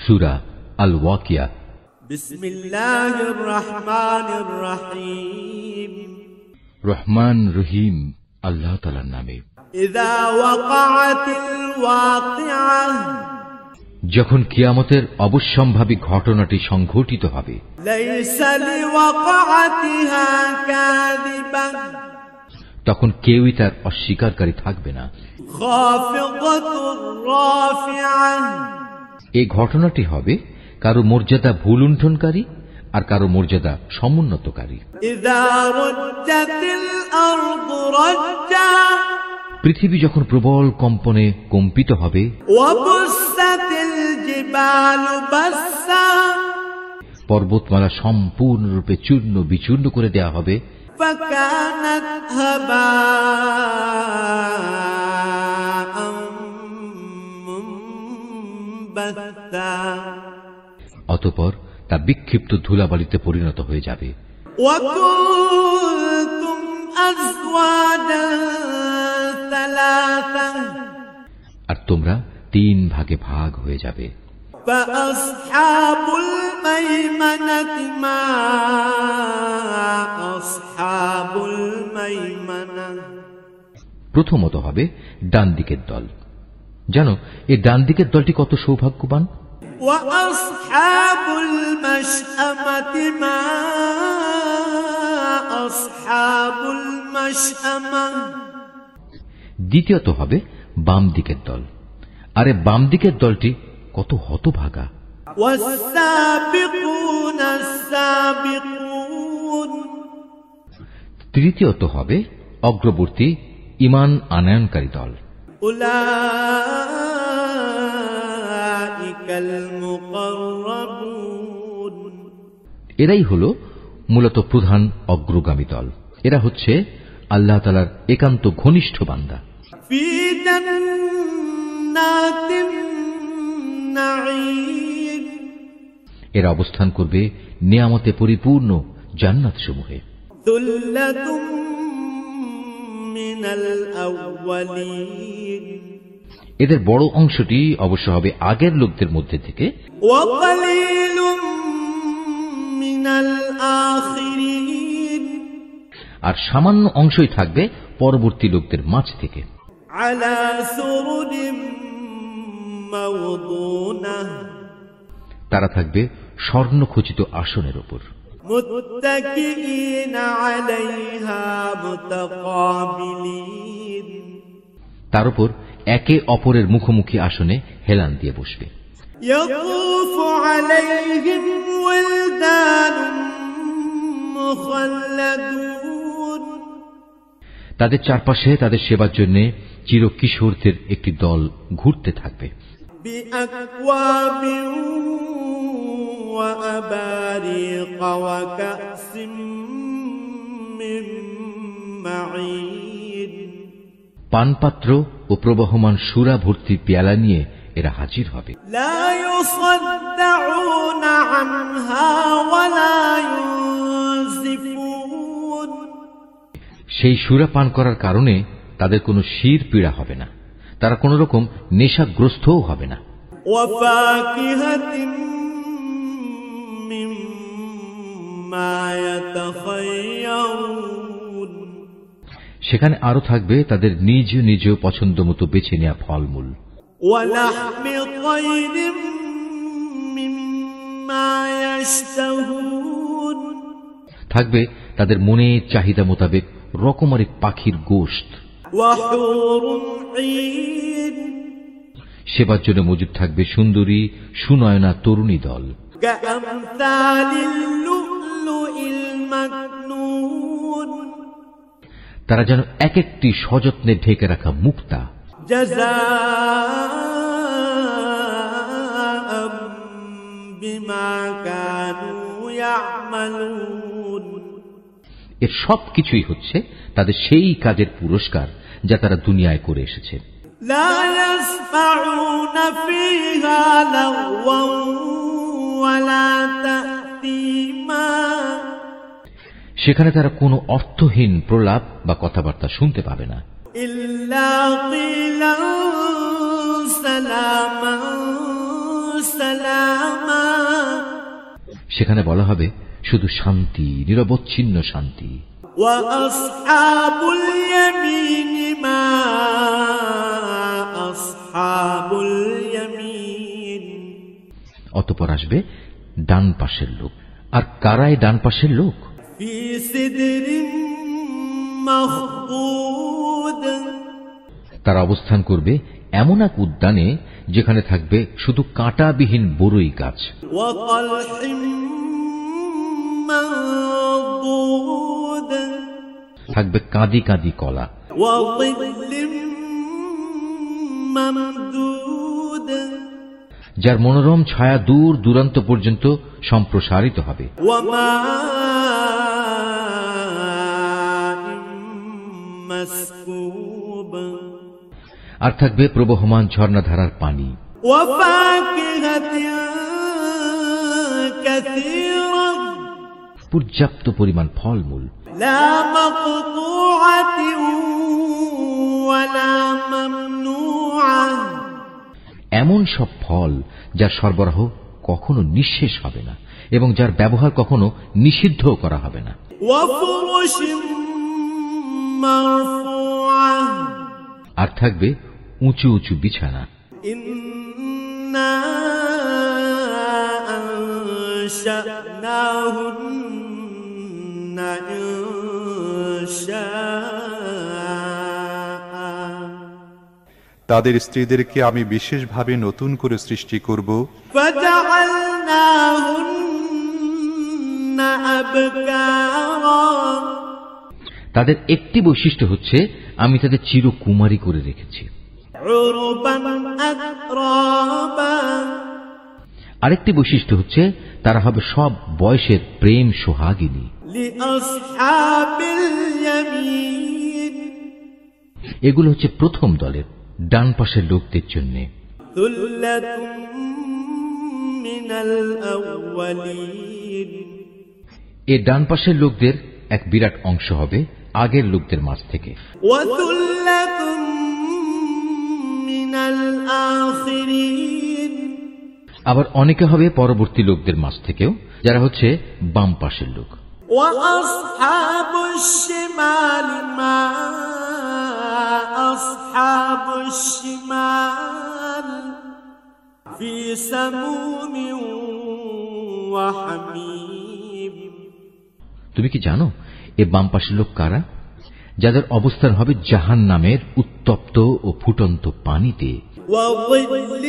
সূরা আল ওয়াকিয়া। বিসমিল্লাহির রহমানির রহিম। রহমান রহিম আল্লাহ তাআলার নামে। ইযা ওয়াকাআতিল ওয়াকিআহ, যখন কিয়ামতের অবশ্যম্ভাবী ঘটনাটি সংঘটিত হবে। লাইসা লিওয়াকাআতিহা কাযিবা, তখন কেউই তার অস্বীকারকারী থাকবে না। খাফিদাতুর রাফিআহ, এই ঘটনাটি হবে কারো মর্যাদা ভুলুণ্ঠনকারী আর কারো মর্যাদা সমুন্নতকারী। ইযা রুজ্জাতিল আরদু রাজ্জা, পৃথিবী যখন প্রবল কম্পনে কম্পিত হবে। ওয়া বুসাতিল জিবালু বাসসা, পর্বতমালা সম্পূর্ণরূপে চূর্ণ বিচূর্ণ করে দেয়া হবে। ফাকানাত হাবাআম মুনবাসসা, অতঃপর তা বিক্ষিপ্ত ধুলাবালিতে পরিণত হয়ে যাবে। ওয়া কুনতুম আজওয়াজান সালাসা, আর তোমরা 3 ভাগে ভাগ হয়ে যাবে। ফাআসহাবুল মাইমানাতি মা আসহাবুল মাইমানা, প্রথমত হবে ডান দিকের দল। জানো এই ডান দিকের দলটি কত সৌভাগ্যবান। ওয়া আসহাবুল মাশআমাতি মা আসহাবুল মাশআমা, দ্বিতীয়ত হবে বাম দিকের দল। আরে বাম দিকের দলটি কত হতভাগা। ওয়াস-সাবিকুনা আস-সাবিকুন, তৃতীয়ত হবে অগ্রবর্তী ঈমান আনয়নকারী দল। উলাইকাল মুকাররাবুন, এরাই হলো মূলত প্রধান অগ্রগামী দল। এরা হচ্ছে আল্লাহ তাআলার একান্ত ঘনিষ্ঠ বান্দা। ফি জান্নাতিন নাঈম, এরা অবস্থান করবে নিয়ামতে পরিপূর্ণ জান্নাত সমূহে। সুল্লাতুম মিনাল আউয়ালিন, এদের বড় অংশটি অবশ্য হবে আগের লোকদের মধ্যে থেকে। ওয়া কালিলুম মিনাল আখিরিন, আর সামান্য অংশই থাকবে পরবর্তী লোকদের মাঝ থেকে। আলা সুরুরিম মাওদুনাহ, তারা থাকবে স্বর্ণখচিত আসনের ওপর। মুত্তাকিইনা আলাইহা মুতাকাবিলিন, তার উপর একে অপরের মুখোমুখি আসনে হেলান দিয়ে বসবে। ইয়াতুফু আলাইহিম ওয়ালদানুম মুখাল্লাদুন, তাদের চারপাশে তাদের সেবার জন্য চিরকিশোরদের একটি দল ঘুরতে থাকবে। বিআকওয়াবিন ওয়া আবারিকা ওয়া কাসিম মিন মাঈন, পানপাত্র ও প্রবহমান সুরা ভর্তি পেয়ালা নিয়ে এরা হাজির হবে। লা ইউসাদ্দাউনা আনহা ওয়া লা ইউনজিফুন, সেই সুরা পান করার কারণে তাদের কোনো শির পীড়া হবে না, তারা কোন রকম নেশাগ্রস্তও হবে না। ওয়া ফাকিহাতিন মিম্মা ইয়াতাখায়্যারুন, সেখানে আরো থাকবে তাদের নিজ নিজ পছন্দ মতো বেছে নেওয়া ফলমূল। ওয়া লাহমি তায়রিম মিম্মা ইয়াশতাহুন, থাকবে তাদের মনের চাহিদা মোতাবেক রকমারি পাখির গোশত। ওয়া হুরুন ঈন, সেবার জন্য মজুদ থাকবে সুন্দরী সুনয়না তরুণী দল। কাআমসালিল লুলুইল মাকনুন, তারা যেন এক একটি সযত্নে ঢেকে রাখা মুক্তা। জাযাআম বিমা কানু ইয়ামালুন, এর সবকিছুই হচ্ছে তাদের সেই কাজের পুরস্কার যা তারা দুনিয়ায় করে এসেছে। লা ইয়াসমাউনা ফিহা লাগওয়ান ওয়ালা তা'সীমা, সেখানে তারা কোনো অর্থহীন প্রলাপ বা কথাবার্তা শুনতে পাবে না। ইল্লা কিলান সালামান سلاما সেখানে বলা হবে শুধু শান্তি, নিরবচ্ছিন্ন শান্তি। وأصحاب اليمين ما أصحاب اليمين অতঃপর আসবে ডান পাশের লোক। আর কারাই ডান পাশের লোক? في سدر مخضود তারা অবস্থান করবে এমন এক উদ্যানে যেখানে থাকবে শুধু কাঁটাবিহীন বড়ই গাছ। وطلح منضود থাকবে কাঁদি কাঁদি কলা। وظل ممدود যার মনোরম ছায়া দূর দূরান্ত পর্যন্ত সম্প্রসারিত হবে। وماء مسكوب আর থাকবে প্রবহমান ঝর্ণাধারার পানি। وفاكهة كثيرة পর্যাপ্ত পরিমাণ ফলমূল। لا مقطوعة ولا ممنوعة এমন সব ফল যার সরবরাহ কখনো নিঃশেষ হবে না এবং যার ব্যবহার কখনো নিষিদ্ধ করা হবে না। وفرش مرفوعة আর থাকবে উঁচু উঁচু বিছানা। إنا أنشأناهن إنشاء তাদের স্ত্রীদেরকে আমি বিশেষভাবে নতুন করে সৃষ্টি করব। فجعلناهن أبكارا তাদের একটি বৈশিষ্ট্য হচ্ছে আমি তাদের চিরকুমারী করে রেখেছি। عربا أترابا আরেকটি বৈশিষ্ট্য হচ্ছে তারা হবে সব বয়সের প্রেম সোহাগিনী। لأصحاب اليمين এগুলো হচ্ছে প্রথম দলের ডান পাশের লোকদের জন্য। ثلة من الأولين এ ডান পাশের লোকদের এক বিরাট অংশ হবে আগের লোকদের মাঝ থেকে। وثلة من الآخرين আবার অনেকে হবে পরবর্তী লোকদের মাঝ থেকেও, যারা হচ্ছে বাম পাশের লোক। وأصحاب الشمال ما أصحاب الشمال في سموم وحميم তুমি কি জানো এ বাম পাশের লোক কারা? যাদের অবস্থান হবে জাহান্নামের উত্তপ্ত ও ফুটন্ত পানিতে। وظل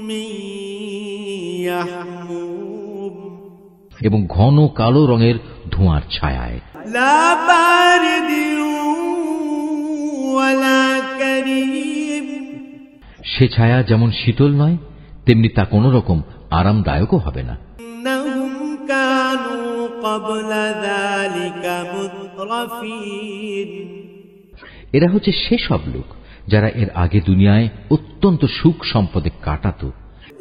من يحموم এবং ঘন কালো রঙের ধোঁয়ার ছায়ায়। لا بارد ولا كريم সে ছায়া যেমন শীতল নয়, তেমনি তা কোন রকম আরামদায়কও হবে না। إنهم كانوا قبل ذلك مترفين এরা হচ্ছে সেসব লোক যারা এর আগে দুনিয়ায় অত্যন্ত সুখ সম্পদে কাটাত।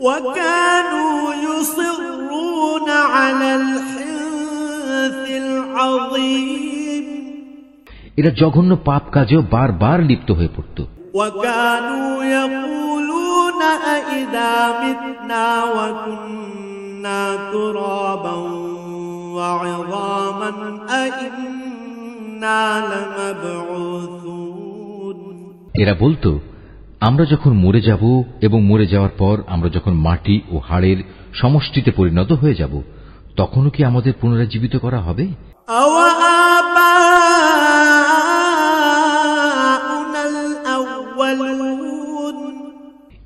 وكانوا يصرون على الحنث العظيم এরা জঘন্য পাপ কাজেও বারবার লিপ্ত হয়ে পড়ত। وكانوا يقولون أئذا متنا وكنا ترابا وعظاما أئنا لمبعوثون এরা বলতো, আমরা যখন মরে যাব এবং মরে যাওয়ার পর আমরা যখন মাটি ও হাড়ের সমষ্টিতে পরিণত হয়ে যাব, তখনও কি আমাদের পুনরুজ্জীবিত করা হবে? أَوَآبَاؤُنَا الْأَوَّلُونَ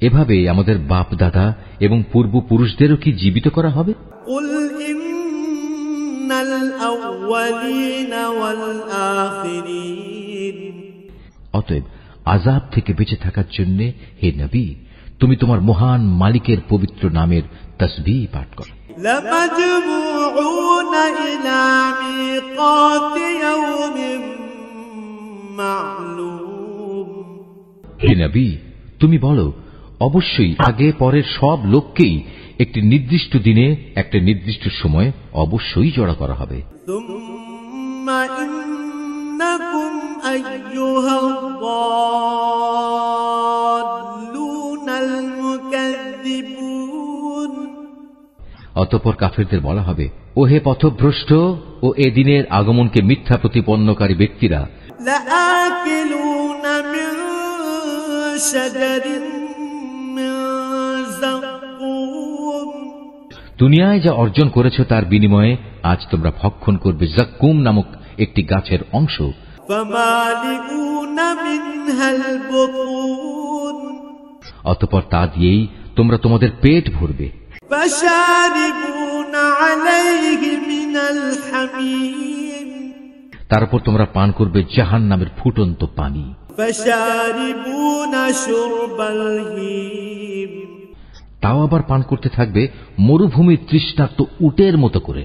এভাবে আমাদের বাপ দাদা এবং পূর্বপুরুষদেরও কি জীবিত করা হবে? قُلْ إِنَّ الْأَوَّلِينَ وَالْآخِرِينَ অতএব আযাব থেকে বেঁচে থাকার জন্য হে নবী, তুমি তোমার মহান মালিকের পবিত্র নামের তাসবিহ পাঠ করো। لَمَجْمُوعُونَ إِلَى مِيقَاتِ يَوْمٍ مَّعْلُومٍ হে নবী, তুমি বলো, অবশ্যই আগে পরের সব লোককেই একটি নির্দিষ্ট দিনে একটা নির্দিষ্ট সময় অবশ্যই জড়ো করা হবে। ثُمَّ إِنَّكُمْ أَيُّهَا الضَّالُّونَ الْمُكَذِّبُونَ تكذبون অতঃপর কাফেরদের বলা হবে, ও হে পথভ্রষ্ট ও এ দিনের আগমনকে মিথ্যা প্রতিপন্নকারী ব্যক্তিরা, لآكلون من شجر من زقوم দুনিয়ায় যা অর্জন করেছ তার বিনিময়ে আজ তোমরা ভক্ষণ করবে জাক্কুম নামক একটি গাছের অংশ। فمالئون منها البطون অতঃপর তা দিয়েই তোমরা তোমাদের পেট ভরবে। فشاربون عليه من الحميم তার উপর তোমরা পান করবে জাহান্নামের ফুটন্ত পানি। فشاربون شرب الهيم তাও আবার পান করতে থাকবে মরুভূমির তৃষ্ণার্ত উটের মতো করে।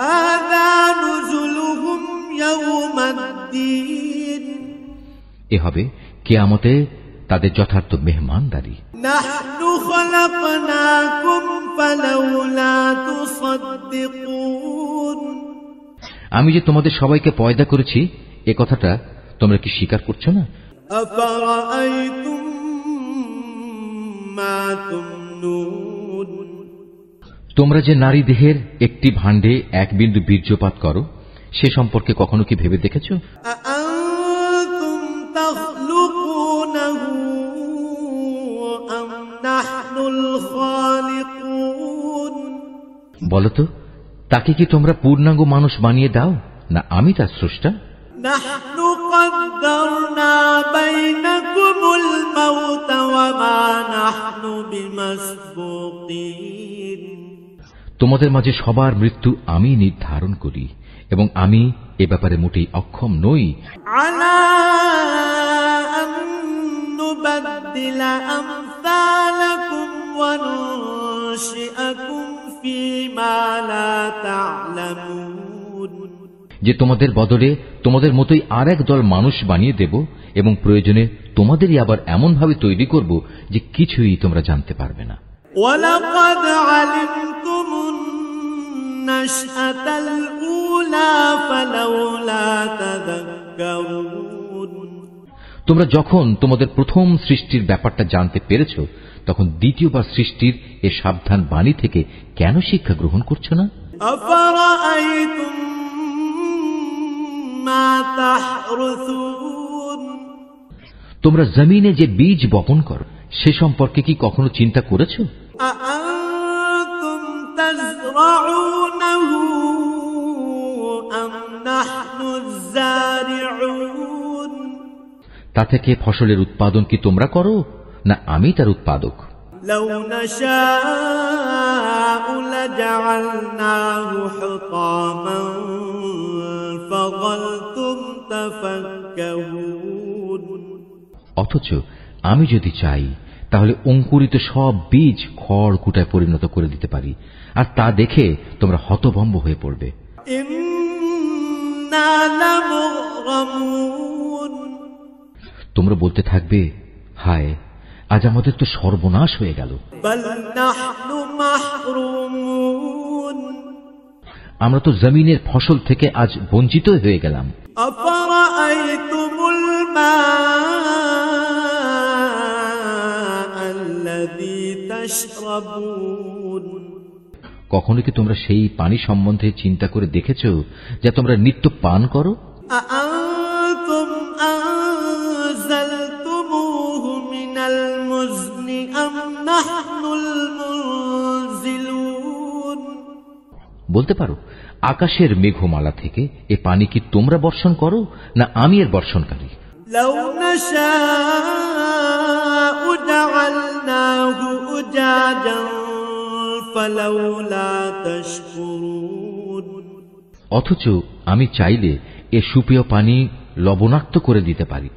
هذا نزلهم يوم الدين এ হবে কিয়ামতে তাদের যথার্থ মেহমানদারি। نحن خلقناكم فلولا تصدقون আমি যে তোমাদের সবাইকে পয়দা করেছি এ কথাটা তোমরা কি স্বীকার করছো না? أفرأيتم ما تمنون তোমরা যে নারী দেহের একটি ভাণ্ডে এক বিন্দু বীর্যপাত করো সে সম্পর্কে কখনো কি ভেবে দেখেছো? أأنتم تخلقونه أم نحن الخالقون বলতো, তাকে কি তোমরা পূর্ণাঙ্গ মানুষ বানিয়ে দাও না আমি তার স্রষ্টা? نحن قدرنا بينكم الموت وما نحن بمسبوقين তোমাদের মাঝে সবার মৃত্যু আমি নির্ধারণ করি এবং আমি এ ব্যাপারে মোটেই অক্ষম নই। على أن نبدل أمثالكم وننشئكم فيما لا تعلمون যে তোমাদের বদলে তোমাদের মতোই আর এক দল মানুষ বানিয়ে দেব এবং প্রয়োজনে তোমাদেরই আবার এমন ভাবে তৈরি করব যে কিছুই তোমরা জানতে পারবে না। ولقد علمتم النشأة الأولى فلولا تذكرون তোমরা যখন তোমাদের প্রথম সৃষ্টির ব্যাপারটা জানতে পেরেছ তখন দ্বিতীয়বার সৃষ্টির এ সাবধান বাণী থেকে কেন শিক্ষা গ্রহণ করছো না? أفرأيتم ما تحرثون তোমরা জমিনে যে বীজ বপন করো সে সম্পর্কে কি কখনো চিন্তা করেছো? أأنتم تزرعونه أم نحن الزارعون তা থেকে ফসলের উৎপাদন কি তোমরা করো না আমি তার উৎপাদক? لو نشاء لجعلناه حطاما فظلتم تفكهون অথচ আমি যদি চাই তাহলে অঙ্কুরিত সব বীজ খড় কুটায় পরিণত করে দিতে পারি আর তা দেখে তোমরা হতভম্ব হয়ে পড়বে। إنا لمغرمون তোমরা বলতে থাকবে, হায় আজ আমাদের তো সর্বনাশ হয়ে গেল। بل نحن محرومون আমরা তো জমিনের ফসল থেকে আজ বঞ্চিত হয়ে গেলাম। أفرأيتم الماء الذي تشربون কখনো কি তোমরা সেই পানি সম্বন্ধে চিন্তা করে দেখেছ যা তোমরা নিত্য পান করো? أأنتم أنزلتموه من المزن أم نحن المنزلون বলতে পারো, আকাশের মেঘমালা থেকে এ পানি কি তোমরা বর্ষণ করো না আমি এর বর্ষণকারী? لو نشاء جعلناه أجاجا فلولا تشكرون অথচ আমি চাইলে এ সুপেয় পানি লবণাক্ত করে দিতে পারি।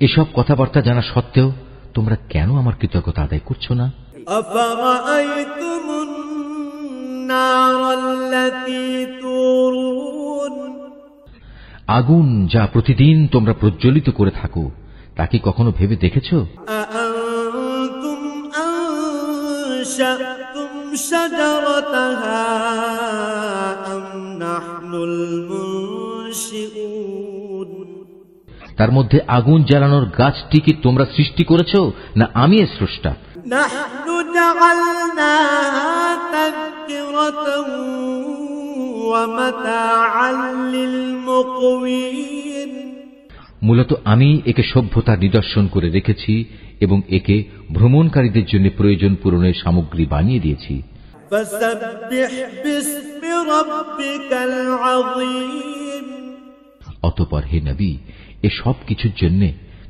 এসব কথাবার্তা জানা সত্ত্বেও তোমরা কেন আমার কৃতজ্ঞতা আদায় করছো না? أفرأيتم النار التي تورون আগুন যা প্রতিদিন তোমরা প্রজ্বলিত করে থাকো তা কি কখনো ভেবে দেখেছো? أأنتم أنشأتم شجرتها أم نحن المنشئون তার মধ্যে আগুন জ্বালানোর গাছটি কি তোমরা সৃষ্টি করেছো না আমি এর স্রষ্টা? نحن جعلناها تذكرة ومتاعا للمقوين মূলত আমি একে সভ্যতার নিদর্শন করে রেখেছি এবং একে ভ্রমণকারীদের জন্য প্রয়োজন পূরণের সামগ্রী বানিয়ে দিয়েছি। فسبح باسم ربك العظيم অতঃপর হে নবী, এ সব কিছুর জন্য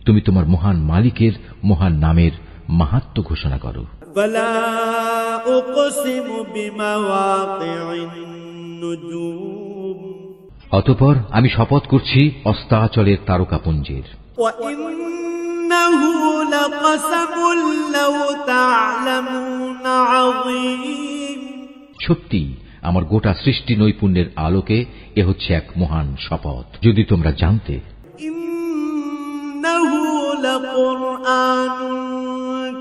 তুমি তোমার মহান মালিকের মহান নামের মাহাত্ম্য ঘোষণা করো। فلا أقسم بمواقع النجوم অতঃপর আমি শপথ করছি অস্তাচলের তারকাপুঞ্জের। وإنه لقسم لو تعلمون عظيم সত্যি আমার গোটা সৃষ্টি নৈপুণ্যের আলোকে এ হচ্ছে এক মহান শপথ, যদি তোমরা জানতে। إنه لقرآن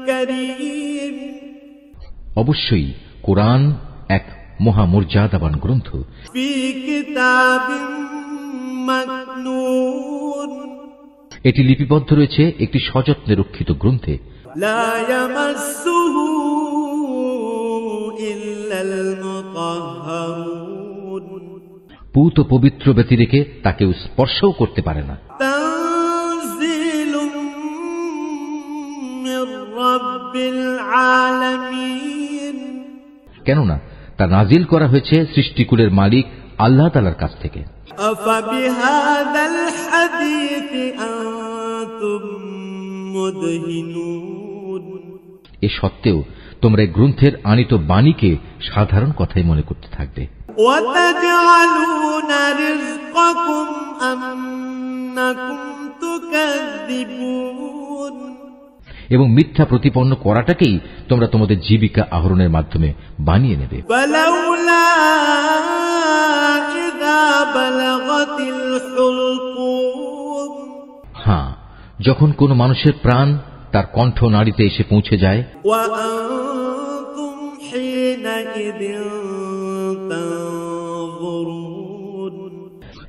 كريم অবশ্যই কোরআন এক মহামর্যাদাবান গ্রন্থ। في كتاب مكنون এটি লিপিবদ্ধ রয়েছে একটি সযত্নে রক্ষিত গ্রন্থে। لا يمسه إلا المطهرون পূত পবিত্র ব্যতি রেখে তাকেও স্পর্শও করতে পারে না। تنزيل من رب العالمين কেননা তা নাজিল করা হয়েছে সৃষ্টিকুলের মালিক আল্লাহ তাআলার কাছ থেকে। أفبهذا الحديث أنتم مدهنون এ সত্ত্বেও তোমরা এই গ্রন্থের আনিত বাণীকে সাধারণ কথাই মনে করতে থাকবে। وتجعلون رزقكم أنكم تكذبون এবং মিথ্যা প্রতিপন্ন করাটাকেই তোমরা তোমাদের জীবিকা আহরণের মাধ্যমে বানিয়ে নেবে। فلولا إذا بلغت الحلقوم হ্যাঁ, যখন কোনো মানুষের প্রাণ তার কণ্ঠ নাড়িতে এসে পৌঁছে যায়, وأنتم حينئذ تنظرون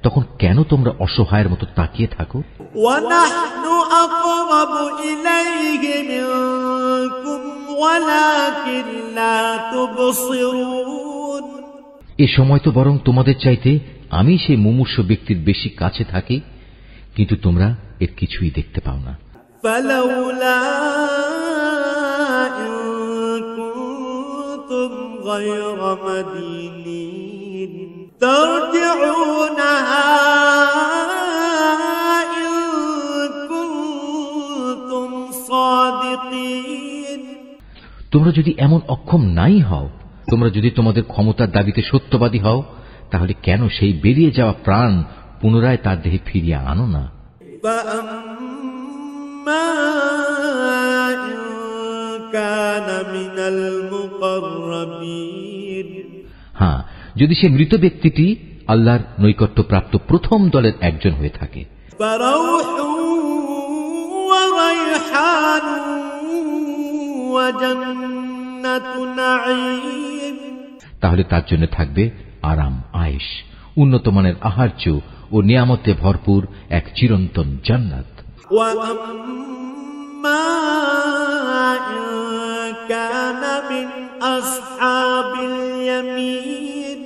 তখন কেন তোমরা অসহায়ের মতো তাকিয়ে থাকো? ونحن أقرب إليه منكم ولكن لا تبصرون এ সময় তো বরং তোমাদের চাইতে আমি সেই মুমূর্ষু ব্যক্তির বেশি কাছে থাকি, কিন্তু তোমরা এর কিছুই দেখতে পাও না। فلولا إن كنتم غير مدينين ترجعونها إن كنتم صادقين তোমরা যদি এমন অক্ষম নাই হও, তোমরা যদি তোমাদের ক্ষমতার দাবিতে সত্যবাদী হও, তাহলে কেন সেই বেরিয়ে যাওয়া প্রাণ পুনরায় তার দেহে ফিরিয়ে আনো না? فأما إن كان من المقربين হ্যাঁ, যদি সে মৃত ব্যক্তিটি আল্লাহর নৈকট্যপ্রাপ্ত প্রথম দলের একজন হয়ে থাকে, فروح وريحان وجنة نعيم তাহলে তার জন্য থাকবে আরাম আয়েশ, উন্নত মানের আহার্য ও নিয়ামতে ভরপুর এক চিরন্তন জান্নাত। وأما إن كان من أصحاب اليمين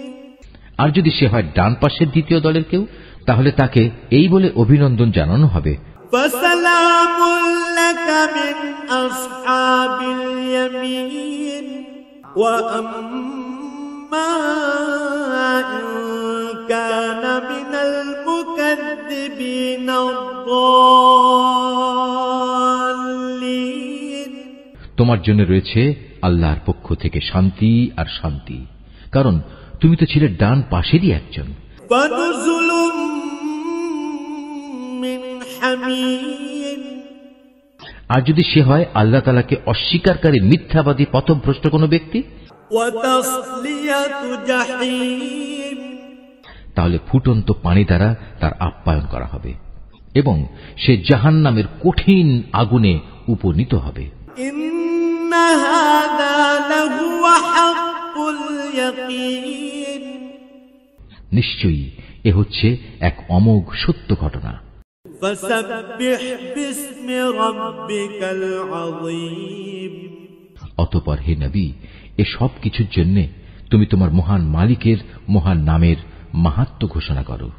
আর যদি সে হয় ডান পাশের দ্বিতীয় দলের কেউ, তাহলে তাকে এই বলে অভিনন্দন জানানো হবে, فسلام لك من أصحاب اليمين وأما إن كان من المكذبين الضالين তোমার জন্য রয়েছে আল্লাহর পক্ষ থেকে শান্তি আর শান্তি, কারণ তুমি তো ছিলে ডান পাশেরই একজন। فنزل من حميم আর যদি সে হয় আল্লাহ তাআলাকে অস্বীকারকারী মিথ্যাবাদী পথভ্রষ্ট কোনো ব্যক্তি, وتصلية جحيم তাহলে ফুটন্ত পানি দ্বারা তার আপ্যায়ন করা হবে এবং সে জাহান্নামের কঠিন আগুনে উপনীত হবে। إن هذا لهو حق اليقين নিশ্চয়ই এ হচ্ছে এক অমোঘ সত্য ঘটনা। فسبح باسم ربك العظيم অতঃপর হে নবী, এ সব কিছুর জন্য তুমি তোমার মহান মালিকের মহান নামের মাহাত্ম্য ঘোষণা করো।